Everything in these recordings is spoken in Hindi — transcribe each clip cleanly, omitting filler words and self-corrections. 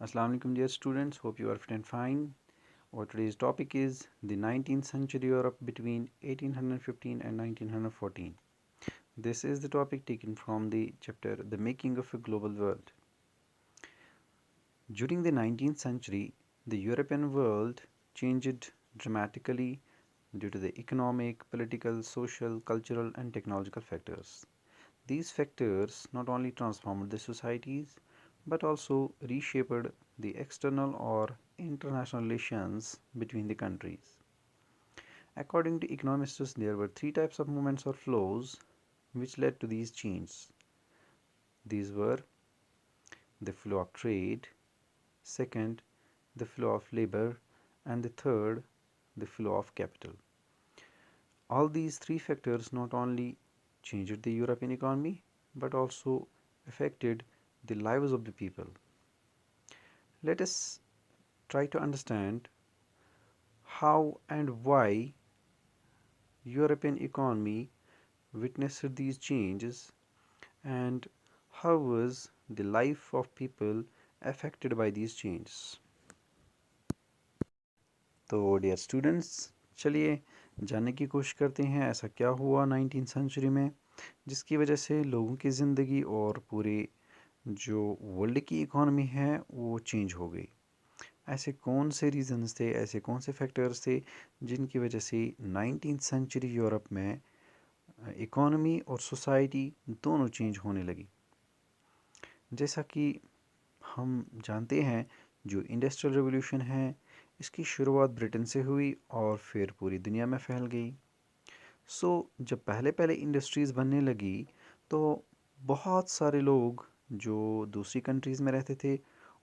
Assalamu alaikum dear students, hope you are fit and fine. Our today's topic is the 19th century Europe between 1815 and 1914. This is the topic taken from the chapter The Making of a Global World. During the 19th century, the European world changed dramatically due to the economic, political, social, cultural and technological factors. These factors not only transformed the societies but also reshaped the external or international relations between the countries. According to economists, there were three types of movements or flows which led to these changes. These were the flow of trade, second, the flow of labor, and the third, the flow of capital. All these three factors not only changed the European economy but also affected the lives of the people. Let us try to understand how and why European economy witnessed these changes and how was the life of people affected by these changes. तो डियर स्टूडेंट्स, चलिए जानने की कोशिश करते हैं ऐसा क्या हुआ 19th सेंचुरी में जिसकी वजह से लोगों की ज़िंदगी और पूरे जो वर्ल्ड की इकॉनमी है वो चेंज हो गई। ऐसे कौन से रीजंस थे, ऐसे कौन से फैक्टर्स थे जिनकी वजह से 19th सेंचुरी यूरोप में इकॉनमी और सोसाइटी दोनों चेंज होने लगी। जैसा कि हम जानते हैं जो इंडस्ट्रियल रिवॉल्यूशन है इसकी शुरुआत ब्रिटेन से हुई और फिर पूरी दुनिया में फैल गई। जब पहले पहले इंडस्ट्रीज़ बनने लगी तो बहुत सारे लोग जो दूसरी कंट्रीज़ में रहते थे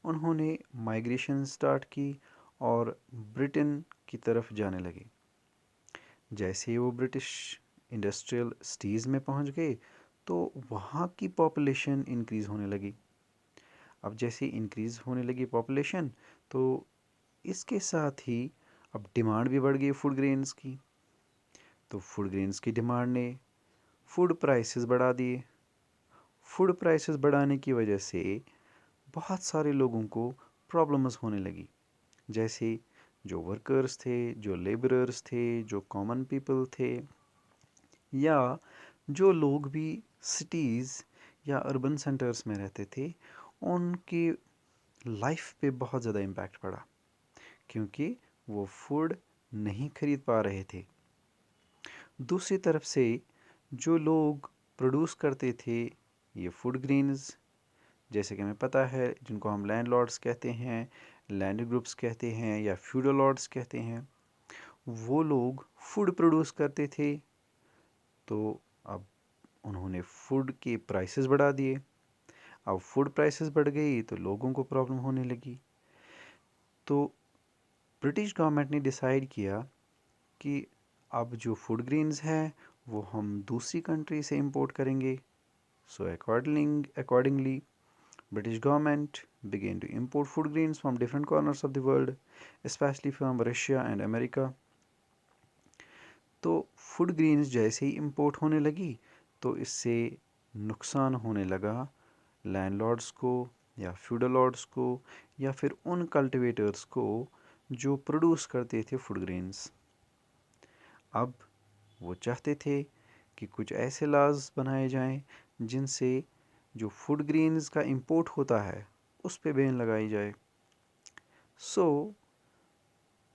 उन्होंने माइग्रेशन स्टार्ट की और ब्रिटेन की तरफ जाने लगे। जैसे ही वो ब्रिटिश इंडस्ट्रियल सिटीज़ में पहुंच गए तो वहाँ की पॉपुलेशन इंक्रीज़ होने लगी। अब जैसे इंक्रीज़ होने लगी पॉपुलेशन तो इसके साथ ही अब डिमांड भी बढ़ गई फूड ग्रेन्स की। तो फूड ग्रेन्स की डिमांड ने फूड प्राइसेस बढ़ा दिए। फूड प्राइसेस बढ़ाने की वजह से बहुत सारे लोगों को प्रॉब्लम्स होने लगी। जैसे जो वर्कर्स थे, जो लेबरर्स थे, जो कॉमन पीपल थे या जो लोग भी सिटीज़ या अर्बन सेंटर्स में रहते थे उनकी लाइफ पे बहुत ज़्यादा इम्पैक्ट पड़ा क्योंकि वो फूड नहीं खरीद पा रहे थे। दूसरी तरफ से जो लोग प्रोड्यूस करते थे ये फूड ग्रेन्स, जैसे कि हमें पता है जिनको हम लैंडलॉर्ड्स कहते हैं, लैंड ग्रुप्स कहते हैं या फ्यूडल लॉर्ड्स कहते हैं, वो लोग फूड प्रोड्यूस करते थे। तो अब उन्होंने फूड के प्राइसेस बढ़ा दिए। अब फूड प्राइसेस बढ़ गई तो लोगों को प्रॉब्लम होने लगी। तो ब्रिटिश गवर्नमेंट ने डिसाइड किया कि अब जो फूड ग्रेन्स हैं वो हम दूसरी कंट्री से इंपोर्ट करेंगे। So accordingly British government began to import food grains from different corners of the world, especially from Russia and America. तो फूड ग्रेन्स जैसे ही इंपोर्ट होने लगी तो इससे नुकसान होने लगा लैंडलॉर्ड्स को या फ्यूडल लॉर्ड्स को या फिर उन कल्टिवेटर्स को जो प्रोड्यूस करते थे फूड ग्रेन्स। अब वो चाहते थे कि कुछ ऐसे लॉज बनाए जाएं जिनसे जो फूड ग्रेन्स का इंपोर्ट होता है उस पे बैन लगाई जाए। So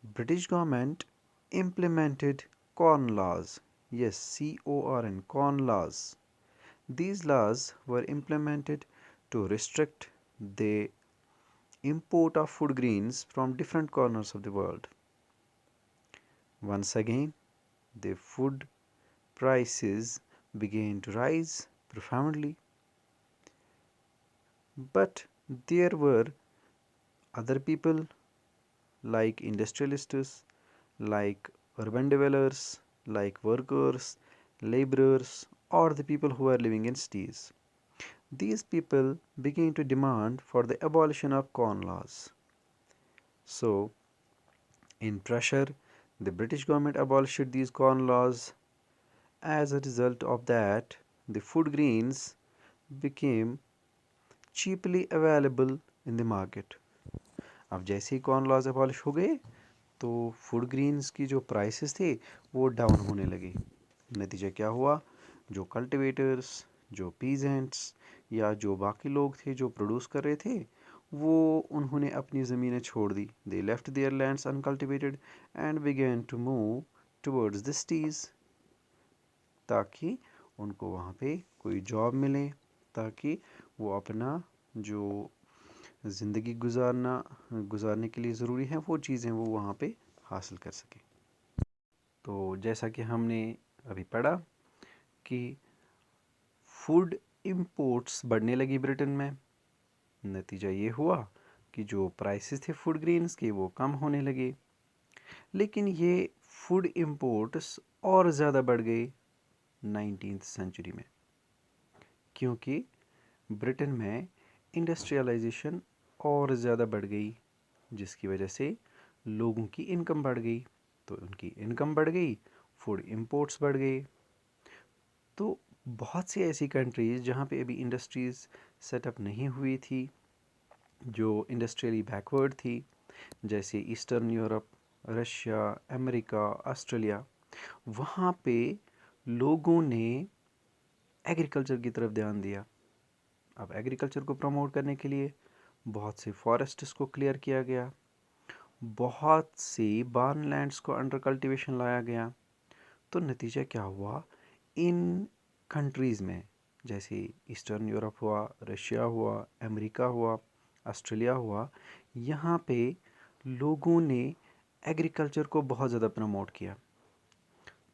British government implemented corn laws. Yes, CORN, corn laws. These laws were implemented to restrict the import of food grains from different corners of the world. Once again, the food prices began to rise profoundly. But there were other people like industrialists, like urban dwellers, like workers, laborers, or the people who are living in cities. These people began to demand for the abolition of corn laws. So, in pressure, the British government abolished these corn laws. As a result of that, the food grains became cheaply available in the market. अब जैसे ही कॉर्न लॉज अबॉलिश हो गए तो फूड ग्रेन्स की जो प्राइसेस थे वो डाउन होने लगे। नतीजा क्या हुआ, जो कल्टिवेटर्स, जो पीजेंट्स या जो बाकी लोग थे जो प्रोड्यूस कर रहे थे, वो उन्होंने अपनी ज़मीनें छोड़ दी। They left their lands uncultivated and began to move towards the cities, ताकि उनको वहाँ पे कोई जॉब मिले, ताकि वो अपना जो ज़िंदगी गुजारने के लिए ज़रूरी है वो चीज़ें वो वहाँ पे हासिल कर सकें। तो जैसा कि हमने अभी पढ़ा कि फूड इंपोर्ट्स बढ़ने लगी ब्रिटेन में। नतीजा ये हुआ कि जो प्राइसेस थे फूड ग्रेन्स के वो कम होने लगे। लेकिन ये फूड इंपोर्ट्स और ज़्यादा बढ़ गए 19th सेंचुरी में, क्योंकि ब्रिटेन में इंडस्ट्रियलाइजेशन और ज़्यादा बढ़ गई, जिसकी वजह से लोगों की इनकम बढ़ गई। तो उनकी इनकम बढ़ गई, फूड इंपोर्ट्स बढ़ गए। तो बहुत सी ऐसी कंट्रीज़ जहाँ पे अभी इंडस्ट्रीज़ सेटअप नहीं हुई थी, जो इंडस्ट्रियली बैकवर्ड थी, जैसे eastern Europe, Russia, America, Australia, वहाँ पे लोगों ने एग्रीकल्चर की तरफ ध्यान दिया। अब एग्रीकल्चर को प्रमोट करने के लिए बहुत से फॉरेस्ट्स को क्लियर किया गया, बहुत से बार्न लैंड्स को अंडर कल्टीवेशन लाया गया। तो नतीजा क्या हुआ, इन कंट्रीज़ में जैसे ईस्टर्न यूरोप हुआ, रशिया हुआ, अमेरिका हुआ, ऑस्ट्रेलिया हुआ, यहाँ पे लोगों ने एग्रीकल्चर को बहुत ज़्यादा प्रमोट किया।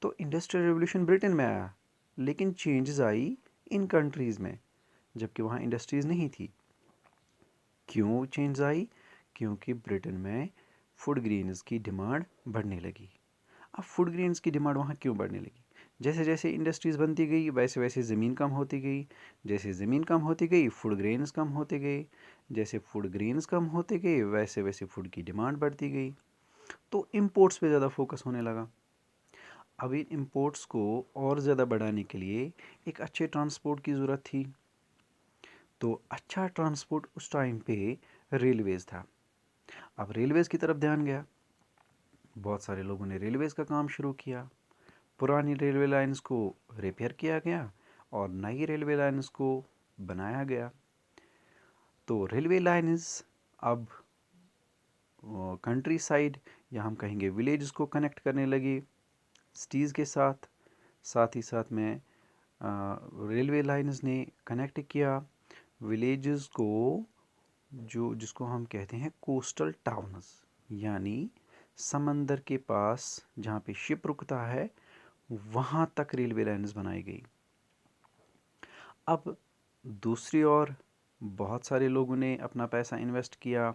तो इंडस्ट्रियल रेवोल्यूशन ब्रिटेन में आया, लेकिन चेंजेस आई इन कंट्रीज़ में, जबकि वहाँ इंडस्ट्रीज़ नहीं थी। क्यों चेंज आई? क्योंकि ब्रिटेन में फूड ग्रेन्स की डिमांड बढ़ने लगी। अब फूड ग्रेन्स की डिमांड वहाँ क्यों बढ़ने लगी? जैसे जैसे इंडस्ट्रीज़ बनती गई वैसे वैसे ज़मीन कम होती गई, जैसे ज़मीन कम होती गई फूड ग्रेन्स कम होते गए, जैसे फूड ग्रेन्स कम होते गए वैसे वैसे फूड की डिमांड बढ़ती गई। तो इम्पोर्ट्स पे ज़्यादा फोकस होने लगा। अब इन इम्पोर्ट्स को और ज़्यादा बढ़ाने के लिए एक अच्छे ट्रांसपोर्ट की ज़रूरत थी। तो अच्छा ट्रांसपोर्ट उस टाइम पे रेलवेज़ था। अब रेलवेज़ की तरफ ध्यान गया, बहुत सारे लोगों ने रेलवेज़ का काम शुरू किया। पुरानी रेलवे लाइंस को रिपेयर किया गया और नई रेलवे लाइंस को बनाया गया। तो रेलवे लाइंस अब कंट्री साइड या हम कहेंगे विलेज को कनेक्ट करने लगी सिटीज़ के साथ। साथ ही साथ में रेलवे लाइंस ने कनेक्ट किया विलेजेस को, जो जिसको हम कहते हैं कोस्टल टाउन्स, यानी समंदर के पास जहाँ पे शिप रुकता है वहाँ तक रेलवे लाइंस बनाई गई। अब दूसरी ओर बहुत सारे लोगों ने अपना पैसा इन्वेस्ट किया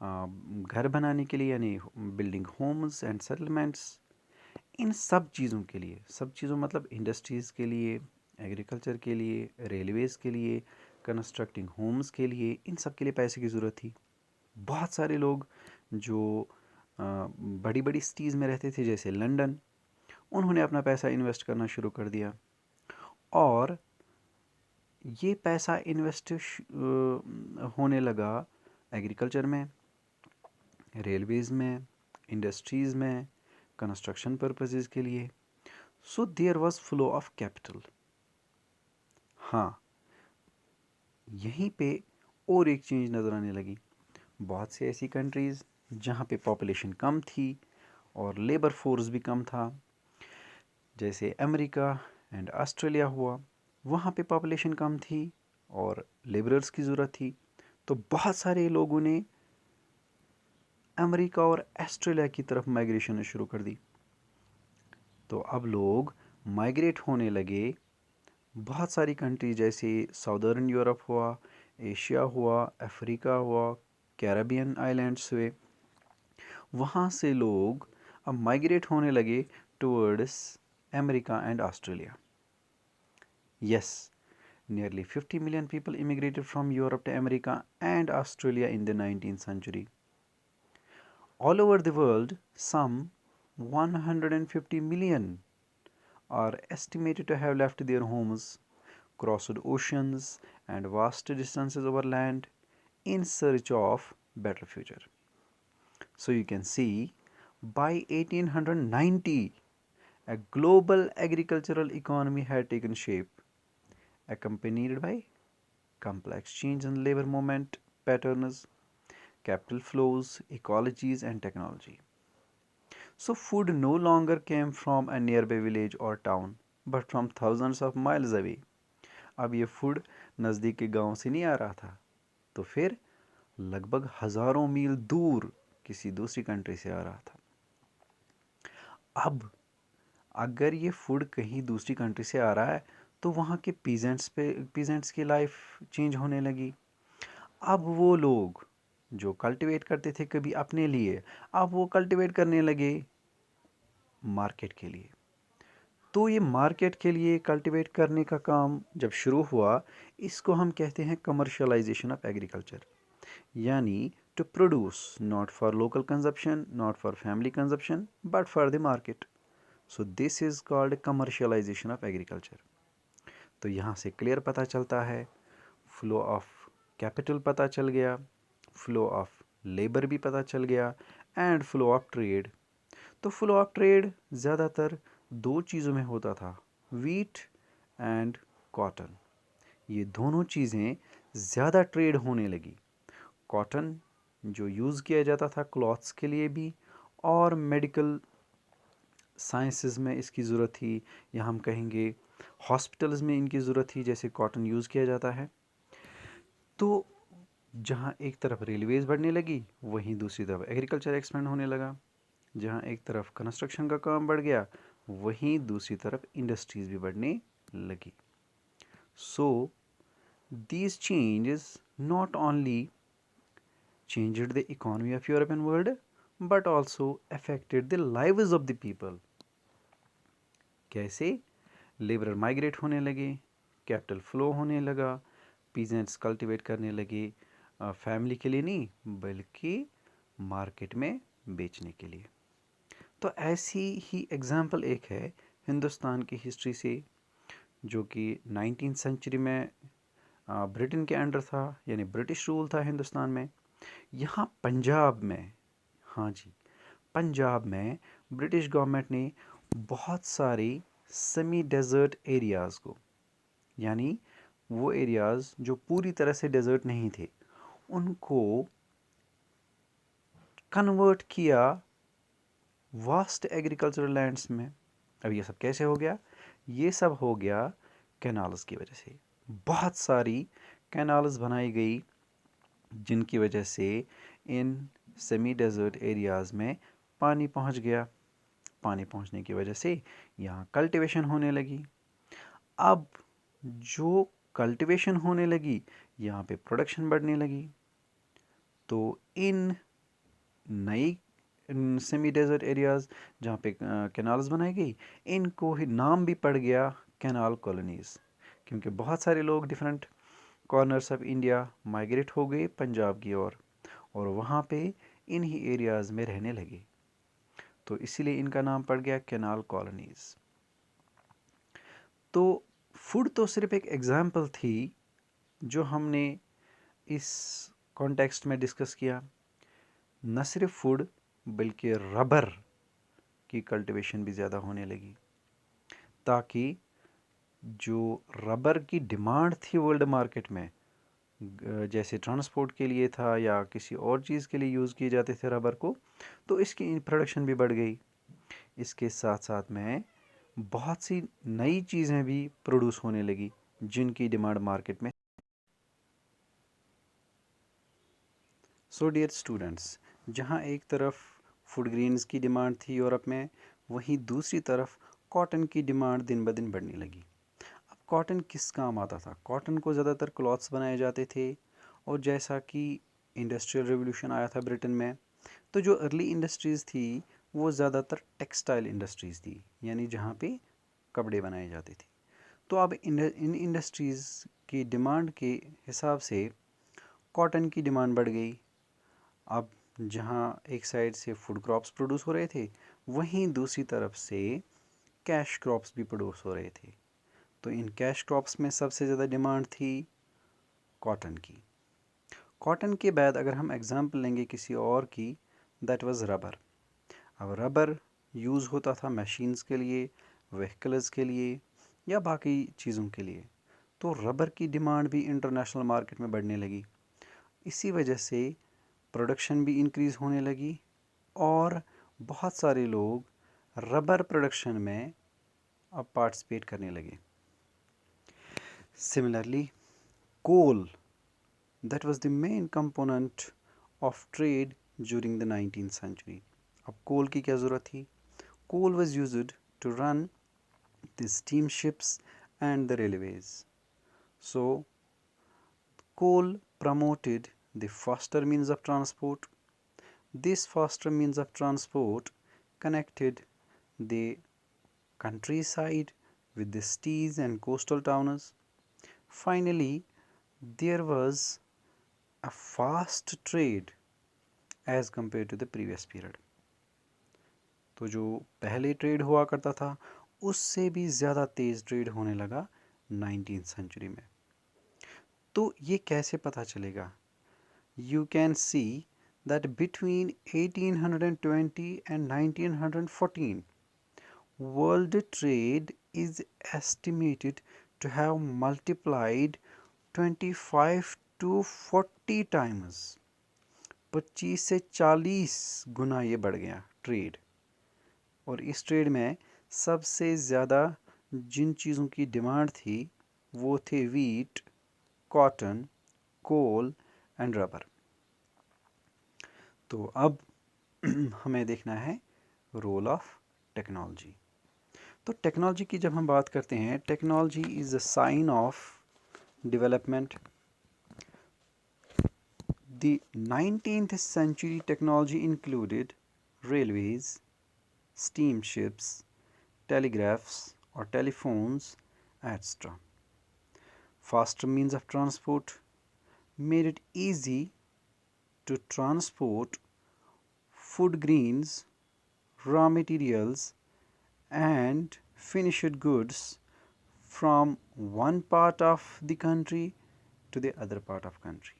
घर बनाने के लिए, यानी बिल्डिंग होम्स एंड सेटलमेंट्स। इन सब चीज़ों के लिए, सब चीज़ों मतलब इंडस्ट्रीज़ के लिए, एग्रीकल्चर के लिए, रेलवेज़ के लिए, कंस्ट्रक्टिंग होम्स के लिए, इन सब के लिए पैसे की ज़रूरत थी। बहुत सारे लोग जो बड़ी बड़ी सिटीज़ में रहते थे जैसे लंदन, उन्होंने अपना पैसा इन्वेस्ट करना शुरू कर दिया और ये पैसा इन्वेस्ट होने लगा एग्रीकल्चर में, रेलवेज़ में, इंडस्ट्रीज़ में, कंस्ट्रक्शन पर्पसेस के लिए। So there was flow of capital. हाँ, यहीं पे और एक चीज़ नज़र आने लगी। बहुत सी ऐसी कंट्रीज़ जहाँ पे पॉपुलेशन कम थी और लेबर फोर्स भी कम था, जैसे अमेरिका एंड ऑस्ट्रेलिया हुआ, वहाँ पे पॉपुलेशन कम थी और लेबरर्स की ज़रूरत थी। तो बहुत सारे लोगों ने अमेरिका और ऑस्ट्रेलिया की तरफ माइग्रेशन शुरू कर दी। तो अब लोग माइग्रेट होने लगे बहुत सारी कंट्री जैसे साउदर्न यूरोप हुआ, एशिया हुआ, अफ्रीका हुआ, कैरेबियन आइलैंड्स हुए। वहाँ से लोग अब माइग्रेट होने लगे towards America and Australia. Yes, nearly 50 million people immigrated from Europe to America and Australia in the 19th century. All over the world, some 150 million are estimated to have left their homes, crossed oceans and vast distances over land in search of better future. So you can see by 1890 a global agricultural economy had taken shape, accompanied by complex change in labor movement patterns, capital flows, ecologies, and technology. So, food no longer came from a nearby village or town, but from thousands of miles away. अब ये फूड नज़दीक के गांव से नहीं आ रहा था, तो फिर लगभग हजारों मील दूर किसी दूसरी कंट्री से आ रहा था। अब अगर ये फूड कहीं दूसरी कंट्री से आ रहा है, तो वहाँ के पीजेंट्स की लाइफ चेंज होने लगी। अब वो लोग जो कल्टीवेट करते थे कभी अपने लिए, अब वो कल्टीवेट करने लगे मार्केट के लिए। तो ये मार्केट के लिए कल्टीवेट करने का काम जब शुरू हुआ, इसको हम कहते हैं कमर्शलाइजेशन ऑफ एग्रीकल्चर, यानी to produce not for local consumption, not for family consumption, but for the market. So this is called commercialisation of agriculture. तो यहाँ से क्लियर पता चलता है, फ्लो ऑफ कैपिटल पता चल गया, फ्लो ऑफ लेबर भी पता चल गया, एंड फ्लो ऑफ ट्रेड। तो फ्लो ऑफ ट्रेड ज़्यादातर दो चीज़ों में होता था, वीट एंड कॉटन। ये दोनों चीज़ें ज़्यादा ट्रेड होने लगी। कॉटन जो यूज़ किया जाता था क्लॉथ्स के लिए भी, और मेडिकल साइंसेस में इसकी ज़रूरत थी, या हम कहेंगे हॉस्पिटल्स में इनकी ज़रूरत थी, जैसे कॉटन यूज़ किया जाता है। तो जहाँ एक तरफ रेलवेज़ बढ़ने लगी, वहीं दूसरी तरफ एग्रीकल्चर एक्सपेंड होने लगा। जहाँ एक तरफ कंस्ट्रक्शन का काम बढ़ गया, वहीं दूसरी तरफ इंडस्ट्रीज़ भी बढ़ने लगी। सो these changes not only changed the economy of European world, but also affected the lives of the people. कैसे? लेबर माइग्रेट होने लगे, कैपिटल फ्लो होने लगा, पीजेंट्स कल्टीवेट करने लगे, फैमिली के लिए नहीं बल्कि मार्केट में बेचने के लिए। तो ऐसी ही एग्जाम्पल एक है हिंदुस्तान की हिस्ट्री से, जो कि 19th सेंचुरी में ब्रिटेन के अंडर था, यानी ब्रिटिश रूल था हिंदुस्तान में। यहाँ पंजाब में, हाँ जी, पंजाब में ब्रिटिश गवर्नमेंट ने बहुत सारी सेमी डेजर्ट एरियाज़ को, यानी वो एरियाज़ जो पूरी तरह से डेजर्ट नहीं थे, उनको कन्वर्ट किया वास्ट एग्रीकल्चरल लैंड्स में। अब ये सब कैसे हो गया? ये सब हो गया कैनाल्स की वजह से। बहुत सारी कैनाल्स बनाई गई, जिनकी वजह से इन सेमी डेजर्ट एरियाज़ में पानी पहुंच गया। पानी पहुंचने की वजह से यहाँ कल्टीवेशन होने लगी। अब जो कल्टीवेशन होने लगी, यहाँ पे प्रोडक्शन बढ़ने लगी। तो इन नई सेमी डेजर्ट एरियाज़ जहाँ पे कैनाल्स बनाई गई, इनको ही नाम भी पड़ गया कैनाल कॉलोनीज़, क्योंकि बहुत सारे लोग different corners of India migrate हो गए पंजाब की ओर, और वहाँ पे इन्हीं एरियाज़ में रहने लगे। तो इसीलिए इनका नाम पड़ गया कैनाल कॉलोनीज़। तो फूड तो सिर्फ एक एग्जाम्पल थी जो हमने इस कॉन्टेक्स्ट में डिस्कस किया। न सिर्फ फूड बल्कि रबर की कल्टीवेशन भी ज़्यादा होने लगी, ताकि जो रबर की डिमांड थी वर्ल्ड मार्केट में, जैसे ट्रांसपोर्ट के लिए था या किसी और चीज़ के लिए यूज़ किए जाते थे रबर को, तो इसकी प्रोडक्शन भी बढ़ गई। इसके साथ साथ में बहुत सी नई चीज़ें भी प्रोड्यूस होने लगी, जिनकी डिमांड मार्केट में। सो डियर स्टूडेंट्स, जहाँ एक तरफ फूड ग्रेन्स की डिमांड थी यूरोप में, वहीं दूसरी तरफ कॉटन की डिमांड दिन ब दिन बढ़ने लगी। अब कॉटन किस काम आता था? कॉटन को ज़्यादातर क्लॉथ्स बनाए जाते थे, और जैसा कि इंडस्ट्रियल रिवोल्यूशन आया था ब्रिटेन में, तो जो अर्ली इंडस्ट्रीज़ थी वो ज़्यादातर टेक्सटाइल इंडस्ट्रीज़ थी, यानी जहाँ पे कपड़े बनाए जाते थे। तो अब इन इंडस्ट्रीज़ की डिमांड के हिसाब से कॉटन की डिमांड बढ़ गई। अब जहाँ एक साइड से फूड क्रॉप्स प्रोड्यूस हो रहे थे, वहीं दूसरी तरफ से कैश क्रॉप्स भी प्रोड्यूस हो रहे थे। तो इन कैश क्रॉप्स में सबसे ज़्यादा डिमांड थी कॉटन की। कॉटन के बाद अगर हम एग्जांपल लेंगे किसी और की, दैट वाज रबर। अब रबर यूज़ होता था मशीन्स के लिए, व्हीकल्स के लिए या बाकी चीज़ों के लिए। तो रबर की डिमांड भी इंटरनेशनल मार्केट में बढ़ने लगी। इसी वजह से प्रोडक्शन भी इंक्रीज़ होने लगी और बहुत सारे लोग रबर प्रोडक्शन में अब पार्टिसिपेट करने लगे। Similarly coal, that was the main component of trade during the 19th century. अब कोल की क्या ज़रूरत थी? Coal was used to run the steamships and the railways. So coal promoted the faster means of transport. This faster means of transport connected the countryside with the cities and coastal towns. Finally, there was a fast trade as compared to the previous period. तो जो पहले ट्रेड हुआ करता था उससे भी ज़्यादा तेज़ ट्रेड होने लगा 19th सेंचुरी में। तो ये कैसे पता चलेगा? You can see that between 1820 and 1914, world trade is estimated to have multiplied 25 to 40 times. 25 से 40 गुना ये बढ़ गया ट्रेड। और इस ट्रेड में सबसे ज़्यादा जिन चीज़ों की डिमांड थी वो थे wheat, cotton, coal and rubber. तो अब हमें देखना है रोल ऑफ टेक्नोलॉजी। तो टेक्नोलॉजी की जब हम बात करते हैं, technology is a sign of development. The 19th century technology included railways, steamships, telegraphs or telephones, etc. Faster means of transport made it easy to transport food grains, raw materials and finished goods from one part of the country to the other part of country,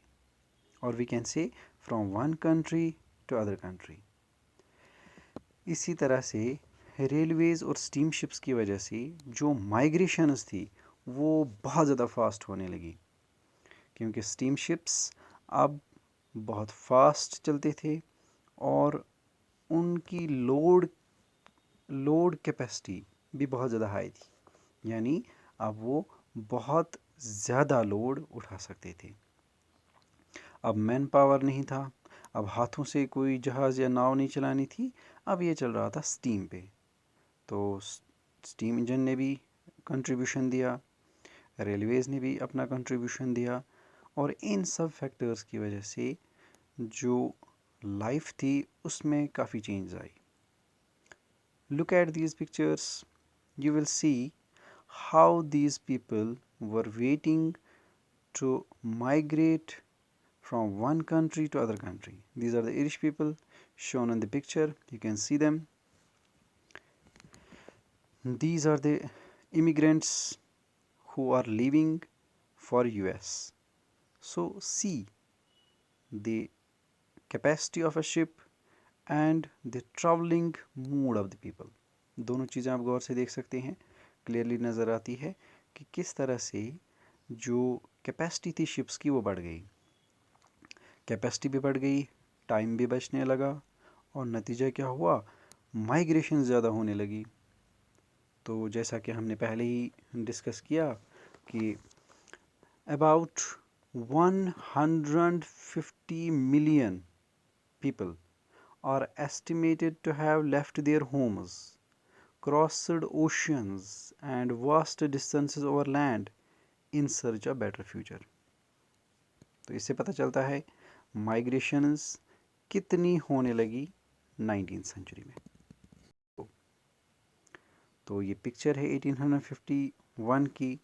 or we can say from one country to other country. इसी तरह से रेलवेज़ और स्टीमशिप्स की वजह से जो माइग्रेशंस थी वो बहुत ज़्यादा फास्ट होने लगी, क्योंकि स्टीमशिप्स अब बहुत फास्ट चलते थे और उनकी लोड कैपेसिटी भी बहुत ज़्यादा हाई थी, यानी अब वो बहुत ज़्यादा लोड उठा सकते थे। अब मैन पावर नहीं था, अब हाथों से कोई जहाज़ या नाव नहीं चलानी थी, अब ये चल रहा था स्टीम पे। तो स्टीम इंजन ने भी कंट्रीब्यूशन दिया, रेलवेज़ ने भी अपना कंट्रीब्यूशन दिया और इन सब फैक्टर्स की वजह से जो लाइफ थी उसमें काफ़ी change I. Look at these pictures, you will see how these people were waiting to migrate from one country to other country. These are the Irish people shown in the picture. You can see them. These are the immigrants who are leaving for US. So see the capacity of a ship and the traveling mood of the people. दोनों चीज़ें आप गौर से देख सकते हैं, क्लियरली नज़र आती है कि किस तरह से जो कैपेसिटी थी शिप्स की वो बढ़ गई। कैपेसिटी भी बढ़ गई, टाइम भी बचने लगा और नतीजा क्या हुआ? माइग्रेशन ज़्यादा होने लगी। तो जैसा कि हमने पहले ही डिस्कस किया कि about 150 million people are estimated to have left their homes, crossed oceans and vast distances over land in search of better future. तो इससे पता चलता है माइग्रेशंस कितनी होने लगी 19th सेंचुरी में। तो ये पिक्चर है 1851 की।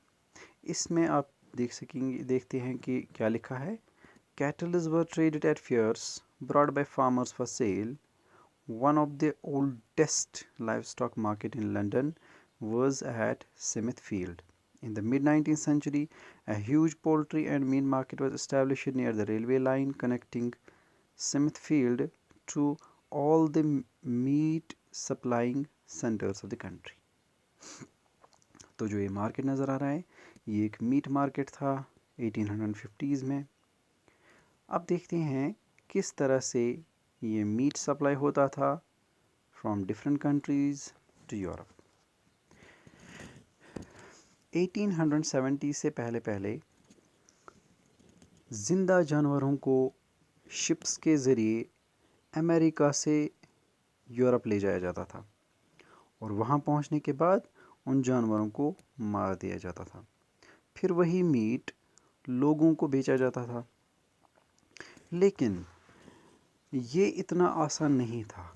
इसमें आप देखते हैं कि क्या लिखा है। Cattle were traded at fairs brought by farmers for sale. One of the oldest livestock market in London was at Smithfield In the mid 19th century, a huge poultry and meat market was established near the railway line connecting Smithfield to all the meat supplying centers of the country. तो जो ये मार्केट नज़र आ रहा है ये एक मीट मार्केट था 1850s में। अब देखते हैं किस तरह से ये मीट सप्लाई होता था from different countries to Europe. 1870 से पहले पहले ज़िंदा जानवरों को शिप्स के ज़रिए अमेरिका से यूरोप ले जाया जाता था और वहाँ पहुँचने के बाद उन जानवरों को मार दिया जाता था। फिर वही मीट लोगों को बेचा जाता था। लेकिन ये इतना आसान नहीं था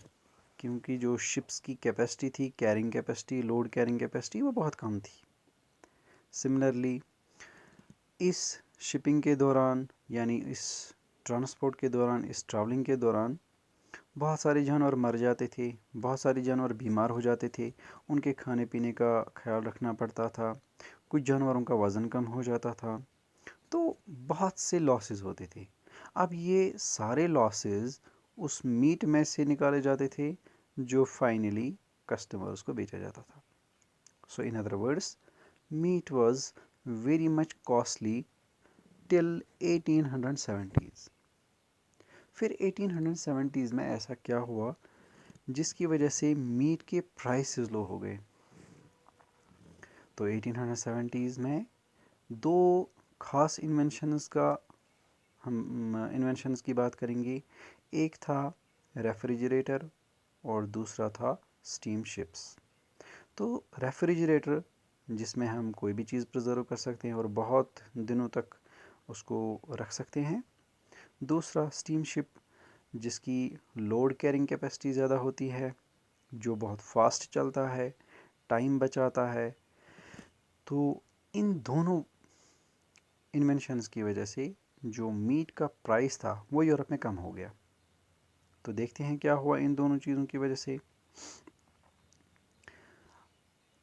क्योंकि जो शिप्स की कैपेसिटी थी, carrying capacity, load carrying capacity वो बहुत कम थी। सिमिलरली इस शिपिंग के दौरान यानी इस ट्रांसपोर्ट के दौरान, इस ट्रैवलिंग के दौरान बहुत सारे जानवर मर जाते थे, बहुत सारे जानवर बीमार हो जाते थे, उनके खाने पीने का ख्याल रखना पड़ता था, कुछ जानवरों का वज़न कम हो जाता था, तो बहुत से लॉसेस होते थे। अब ये सारे लॉसेस उस मीट में से निकाले जाते थे जो फाइनली कस्टमर्स को बेचा जाता था। So in other words meat was very much costly till 1870s। फिर 1870s में ऐसा क्या हुआ जिसकी वजह से मीट के प्राइसेस लो हो गए। तो 1870s में दो खास हम इन्वेंशंस की बात करेंगे। एक था रेफ्रिजरेटर और दूसरा था स्टीम शिप्स। तो रेफ्रिजरेटर जिसमें हम कोई भी चीज़ प्रिजर्व कर सकते हैं और बहुत दिनों तक उसको रख सकते हैं। दूसरा स्टीम शिप जिसकी लोड कैरिंग कैपेसिटी ज़्यादा होती है, जो बहुत फास्ट चलता है, टाइम बचाता है। तो इन दोनों इन्वेंशंस की वजह से जो मीट का प्राइस था वो यूरोप में कम हो गया। तो देखते हैं क्या हुआ इन दोनों चीज़ों की वजह से।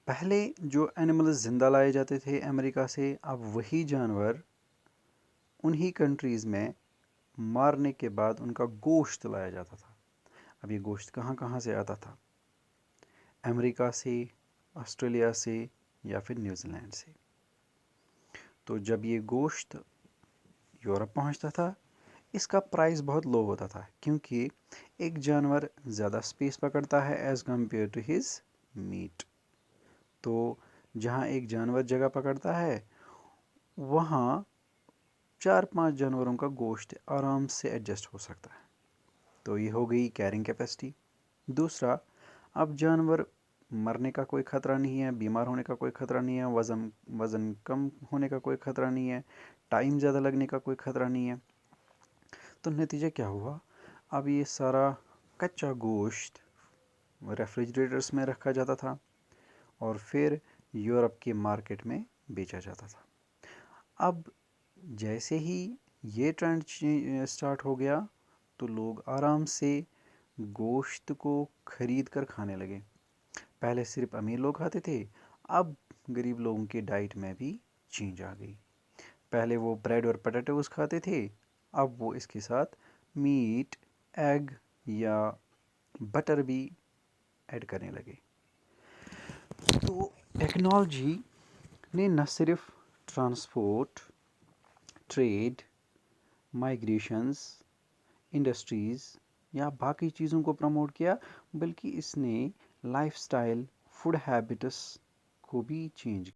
पहले जो एनिमल्स ज़िंदा लाए जाते थे अमेरिका से, अब वही जानवर उन्हीं कंट्रीज़ में मारने के बाद उनका गोश्त लाया जाता था। अब ये गोश्त कहाँ कहाँ से आता था? अमेरिका से, ऑस्ट्रेलिया से या फिर न्यूजीलैंड से। तो जब ये गोश्त यूरोप पहुँचता था इसका प्राइस बहुत लो होता था क्योंकि एक जानवर ज़्यादा स्पेस पकड़ता है as compare to his meat. तो जहाँ एक जानवर जगह पकड़ता है वहाँ 4-5 जानवरों का गोश्त आराम से एडजस्ट हो सकता है। तो ये हो गई कैरिंग कैपेसिटी। दूसरा, अब जानवर मरने का कोई ख़तरा नहीं है, बीमार होने का कोई ख़तरा नहीं है, वज़न कम होने का कोई ख़तरा नहीं है, टाइम ज़्यादा लगने का कोई ख़तरा नहीं है। तो नतीजा क्या हुआ? अब ये सारा कच्चा गोश्त रेफ्रिजरेटर्स में रखा जाता था और फिर यूरोप के मार्केट में बेचा जाता था। अब जैसे ही ये ट्रेंड स्टार्ट हो गया तो लोग आराम से गोश्त को खरीद कर खाने लगे। पहले सिर्फ अमीर लोग खाते थे, अब गरीब लोगों की डाइट में भी चेंज आ गई। पहले वो ब्रेड और पोटैटोज खाते थे, अब वो इसके साथ मीट, एग या बटर भी ऐड करने लगे। तो टेक्नोलॉजी ने न सिर्फ ट्रांसपोर्ट, ट्रेड, माइग्रेशंस, इंडस्ट्रीज़ या बाकी चीज़ों को प्रमोट किया, बल्कि इसने लाइफस्टाइल, फूड हैबिट्स को भी चेंज